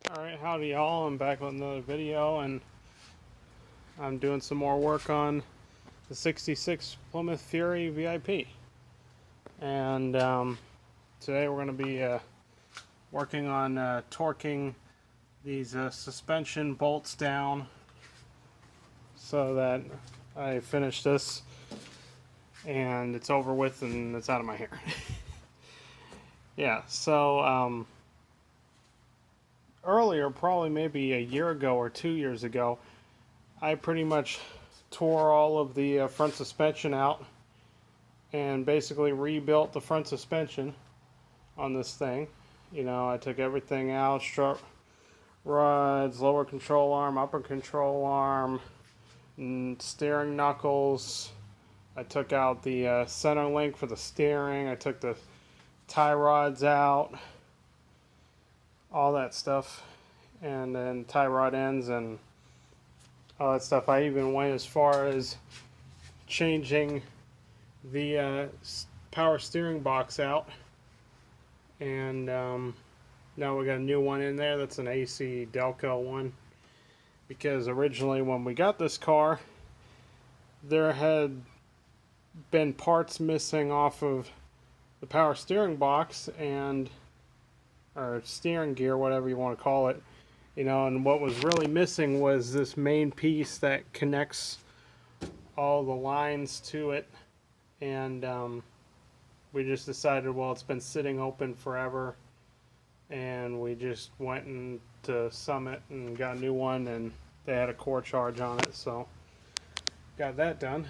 Alright, howdy y'all, I'm back with another video, and I'm doing some more work on the 66 Plymouth Fury VIP. And today we're going to be working on torquing these suspension bolts down so that I finish this and it's over with and it's out of my hair. Yeah, so earlier, probably maybe a year ago or 2 years ago, I pretty much tore all of the front suspension out and basically rebuilt the front suspension on this thing. You know, I took everything out, strut rods, lower control arm, upper control arm, and steering knuckles. I took out the center link for the steering. I took the tie rods out, all that stuff, and then tie rod ends and all that stuff. I even went as far as changing the power steering box out, and now we got a new one in there that's an AC Delco one, because originally when we got this car there had been parts missing off of the power steering box and or steering gear, whatever you want to call it, you know, and what was really missing was this main piece that connects all the lines to it. And we just decided, well, it's been sitting open forever, and we just went into Summit and got a new one, and they had a core charge on it, so got that done.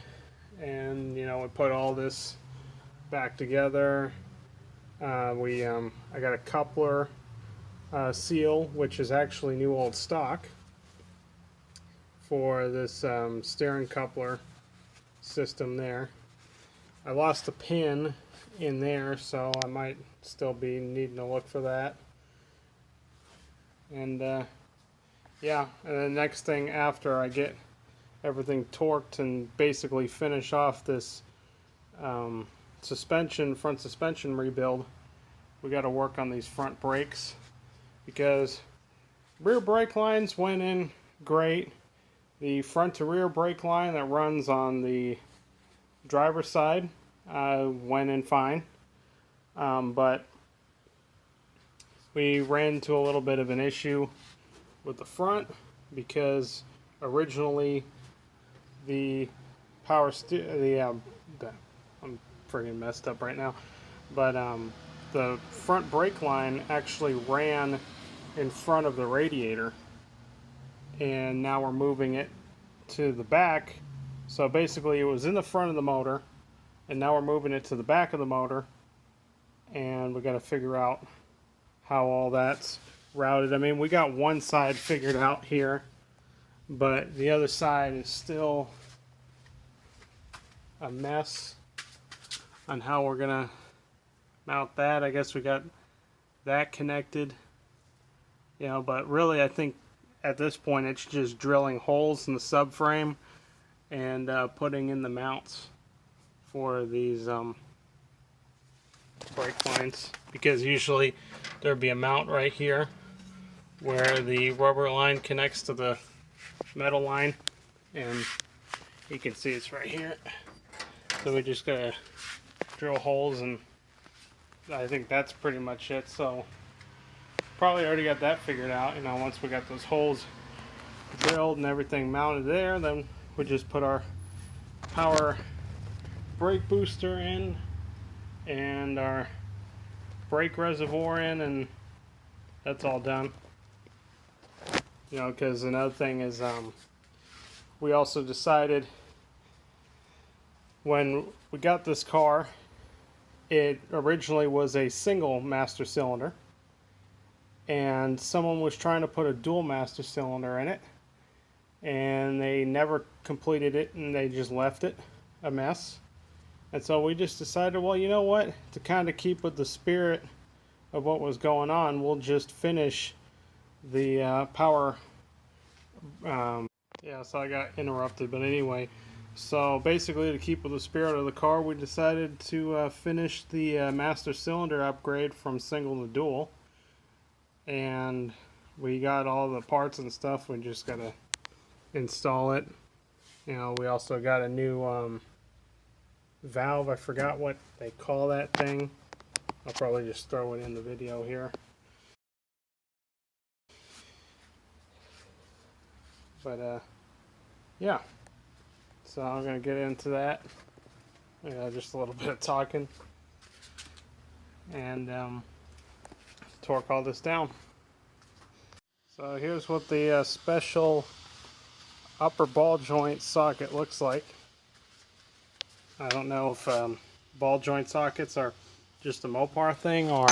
And you know, we put all this back together. I got a coupler seal, which is actually new old stock, for this steering coupler system there. I lost a pin in there, so I might still be needing to look for that. And yeah, and the next thing after I get everything torqued and basically finish off this front suspension rebuild, we got to work on these front brakes, because rear brake lines went in great. The front to rear brake line that runs on the driver's side went in fine, but we ran into a little bit of an issue with the front, because originally the I'm freaking messed up right now, but the front brake line actually ran in front of the radiator, and now we're moving it to the back. So basically it was in the front of the motor, and now we're moving it to the back of the motor, and we got to figure out how all that's routed. I mean, we got one side figured out here, but the other side is still a mess on how we're gonna mount that. I guess we got that connected, you know, but really I think at this point it's just drilling holes in the subframe and putting in the mounts for these brake lines, because usually there'd be a mount right here where the rubber line connects to the metal line, and you can see it's right here. So we just gotta drill holes, and I think that's pretty much it. So probably already got that figured out. You know, once we got those holes drilled and everything mounted there, then we just put our power brake booster in and our brake reservoir in, and that's all done. You know, because another thing is we also decided, when we got this car, it originally was a single master cylinder, and someone was trying to put a dual master cylinder in it, and they never completed it, and they just left it a mess. And so we just decided, well, you know what, to kind of keep with the spirit of what was going on, we'll just finish the power. Yeah, so I got interrupted, but anyway, so basically, to keep with the spirit of the car, we decided to finish the master cylinder upgrade from single to dual, and we got all the parts and stuff. We just gotta install it. You know, we also got a new valve. I forgot what they call that thing. I'll probably just throw it in the video here. But yeah, so I'm gonna get into that. Just a little bit of talking and torque all this down. So here's what the special upper ball joint socket looks like. I don't know if ball joint sockets are just a Mopar thing, or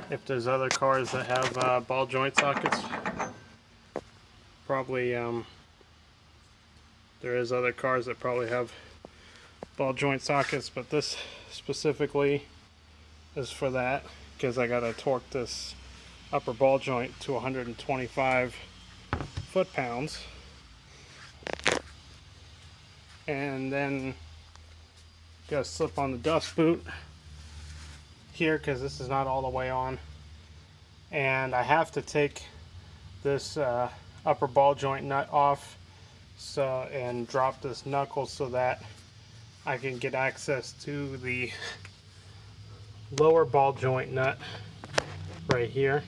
if there's other cars that have ball joint sockets. Probably there is other cars that probably have ball joint sockets, but this specifically is for that, because I gotta torque this upper ball joint to 125 foot-pounds, and then gotta slip on the dust boot here because this is not all the way on, and I have to take this upper ball joint nut off and drop this knuckle so that I can get access to the lower ball joint nut right here.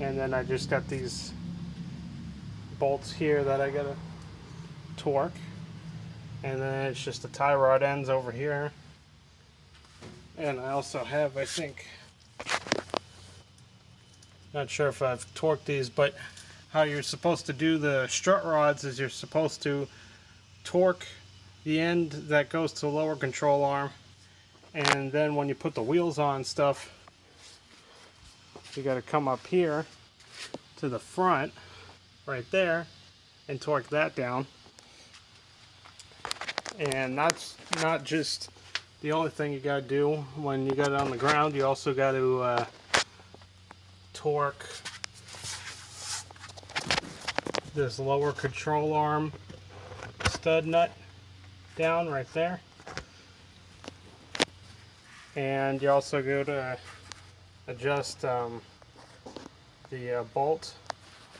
And then I just got these bolts here that I gotta torque, and then it's just the tie rod ends over here. And I also have, I think, not sure if I've torqued these, but how you're supposed to do the strut rods is you're supposed to torque the end that goes to the lower control arm, and then when you put the wheels on stuff, you got to come up here to the front right there and torque that down. And that's not just the only thing you got to do when you got it on the ground. You also got to torque this lower control arm stud nut down right there. And you also go to adjust the bolt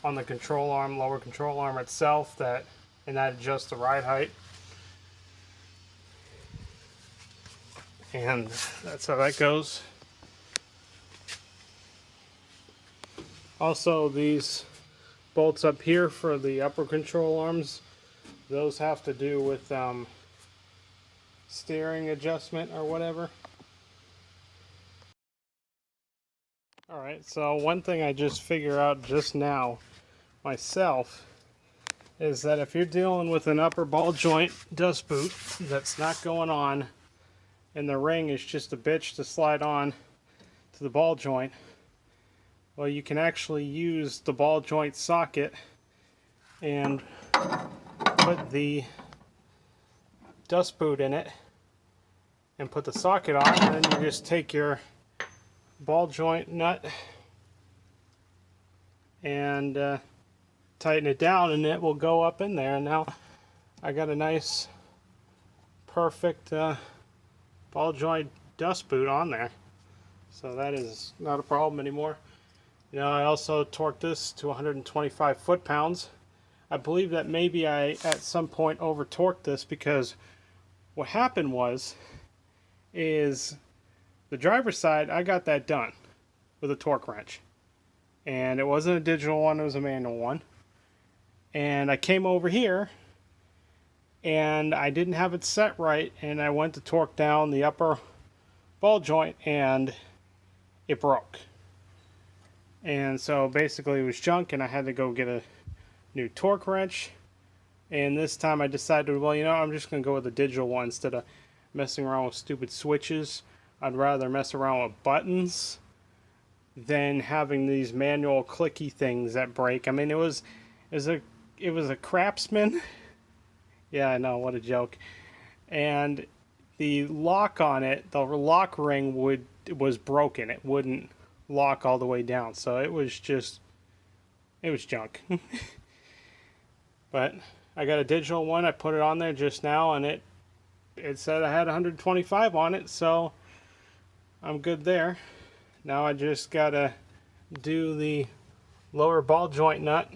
on the control arm, lower control arm itself, and that adjusts the ride height. And that's how that goes. Also, these bolts up here for the upper control arms, those have to do with steering adjustment or whatever. Alright, so one thing I just figured out just now myself is that if you're dealing with an upper ball joint dust boot that's not going on, and the ring is just a bitch to slide on to the ball joint, well, you can actually use the ball joint socket and put the dust boot in it and put the socket on, and then you just take your ball joint nut and tighten it down, and it will go up in there. And now I got a nice perfect ball joint dust boot on there, so that is not a problem anymore. You know, I also torqued this to 125 foot-pounds. I believe that maybe I at some point over torqued this, because what happened is the driver's side, I got that done with a torque wrench, and it wasn't a digital one, it was a manual one. And I came over here and I didn't have it set right, and I went to torque down the upper ball joint and it broke. And so basically it was junk, and I had to go get a new torque wrench. And this time I decided, well, you know, I'm just going to go with a digital one instead of messing around with stupid switches. I'd rather mess around with buttons than having these manual clicky things that break. I mean, it was a Craftsman. Yeah, I know, what a joke. And the lock on it, the lock ring was broken. It wouldn't lock all the way down, so it was junk. But I got a digital one. I put it on there just now, and it said I had 125 on it, so I'm good there. Now I just gotta do the lower ball joint nut,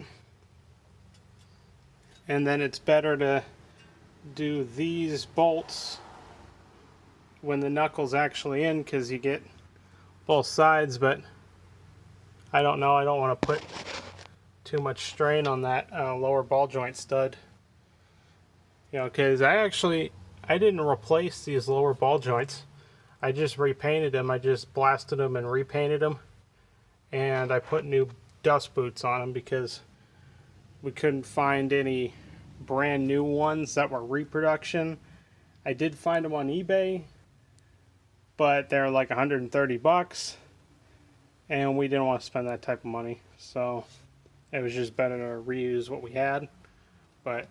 and then it's better to do these bolts when the knuckle's actually in, because you get both sides. But I don't know, I don't want to put too much strain on that lower ball joint stud, you know, because I didn't replace these lower ball joints. I just repainted them. I just blasted them and repainted them, and I put new dust boots on them because we couldn't find any brand new ones that were reproduction. I did find them on eBay, but they're like 130 bucks, and we didn't want to spend that type of money, so it was just better to reuse what we had. But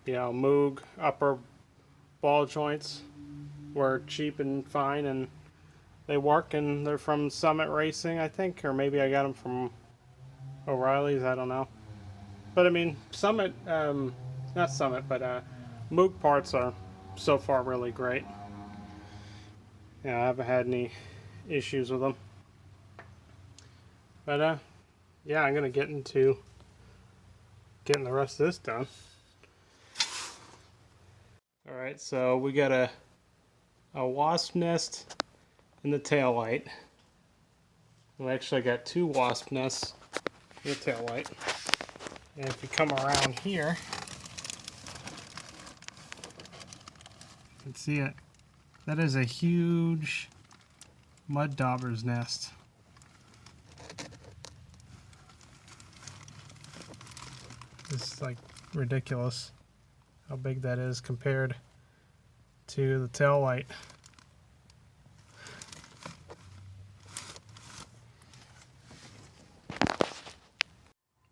you know, Moog upper ball joints were cheap and fine, and they work, and they're from Summit Racing, I think, or maybe I got them from O'Reilly's, I don't know. But I mean, Summit, not Summit, but Moog parts are so far really great. Yeah, I haven't had any issues with them. But yeah, I'm gonna get into getting the rest of this done. Alright, so we got a wasp nest in the taillight. We actually got two wasp nests in the taillight. And if you come around here, you can see it. That is a huge mud dauber's nest. It's like ridiculous how big that is compared to the tail light.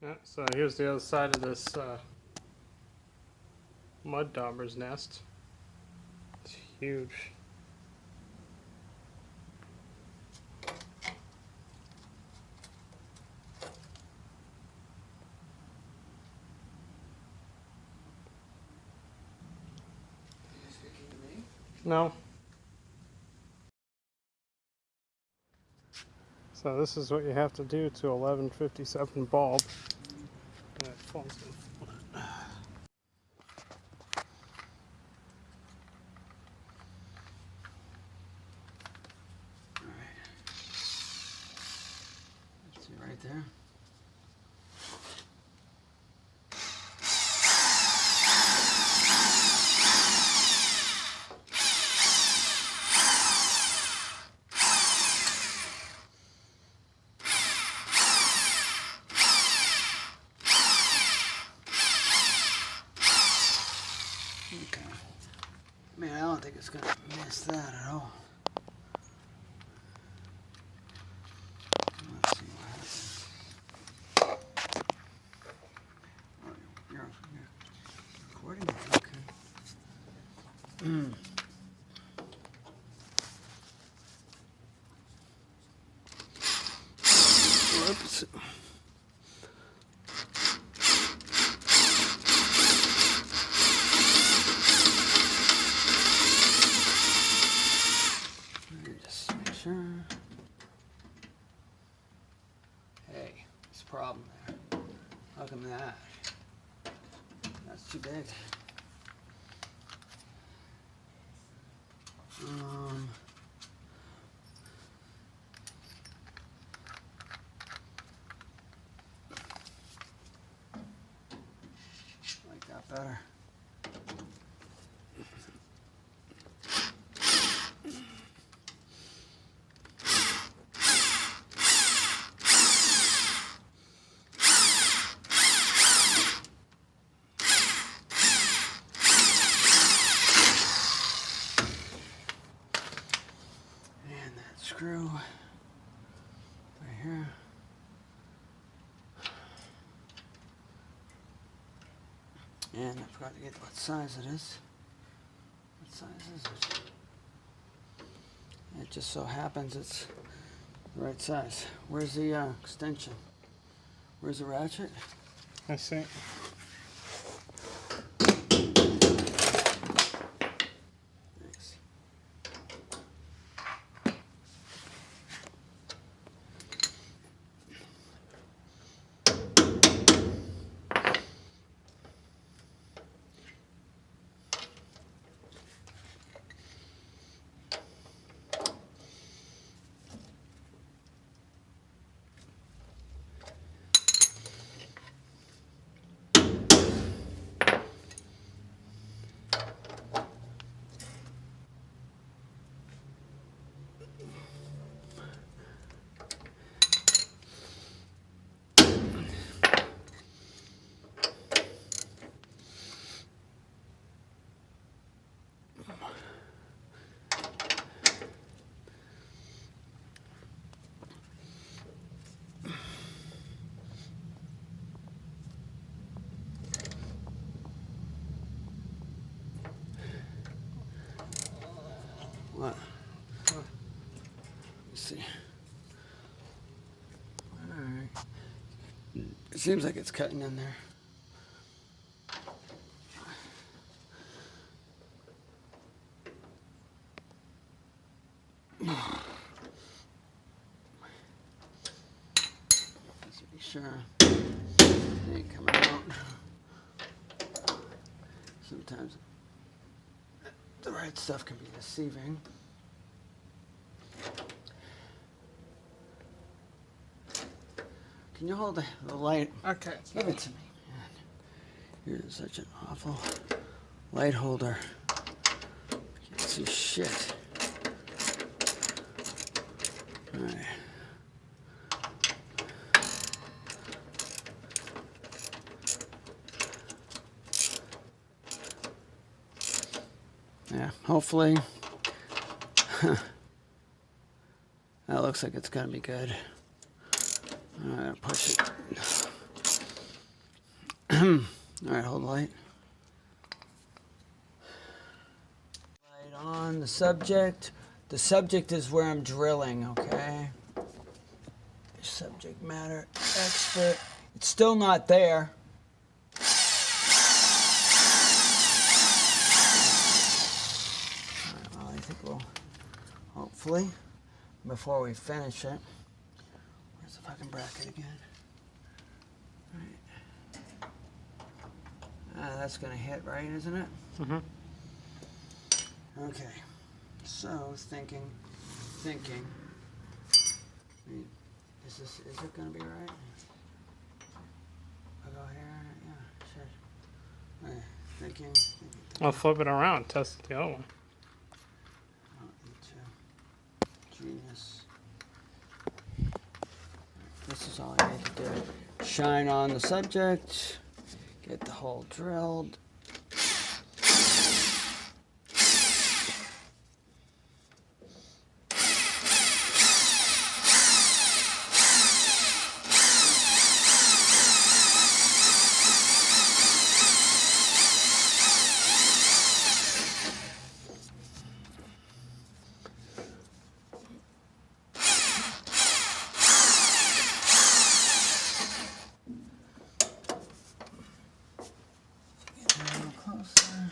Yeah, so here's the other side of this mud dauber's nest. It's huge. No. So this is what you have to do to 1157 bulb. That phone's gonna... See right there. Okay. Man, I don't think it's gonna miss that at all. Let's see what happens. Oh, you're recording? Okay. Whoops. Just make sure. Hey, there's a problem there. How come that? That's too big. Like that better. And that screw right here. And I forgot to get what size it is. What size is it? It just so happens it's the right size. Where's the extension? Where's the ratchet? I see. Thanks. see. Alright. It seems like it's cutting in there. Let's be sure it ain't coming out. Sometimes the right stuff can be deceiving. Can you hold the light? Okay. Give it to me, man. You're such an awful light holder. Can't see shit. Alright. Yeah, hopefully. That looks like it's gonna be good. I'm gonna push it. Alright, hold the light. Light on the subject. The subject is where I'm drilling, okay? Subject matter expert. It's still not there. Alright, well, I think we'll hopefully, before we finish it. Where's the fucking bracket again? Alright. That's gonna hit, right, isn't it? Mm-hmm. Okay. So, thinking. I mean, is it gonna be right? I'll go here, yeah, sure. Alright, thinking. I'll flip it around, test the other one. Oh, genius. This is all I need to do. Shine on the subject. Get the hole drilled. Get a little closer.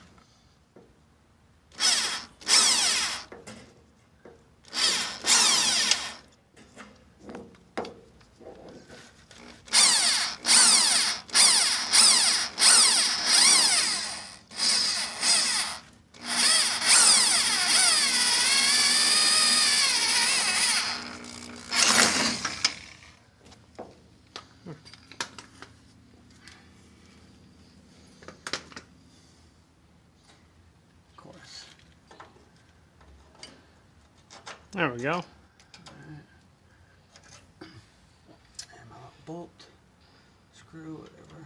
Of course. There we go. Ammo, bolt, screw, whatever.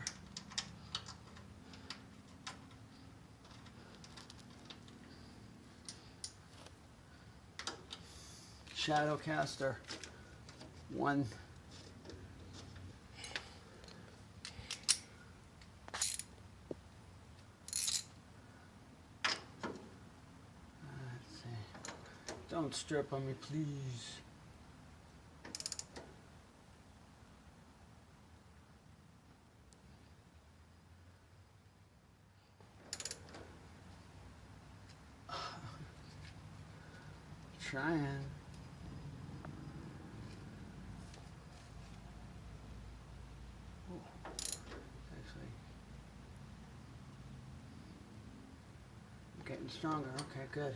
Shadowcaster. One. Let's see. Don't strip on me, please. Trying. Actually, I'm getting stronger. Okay, good.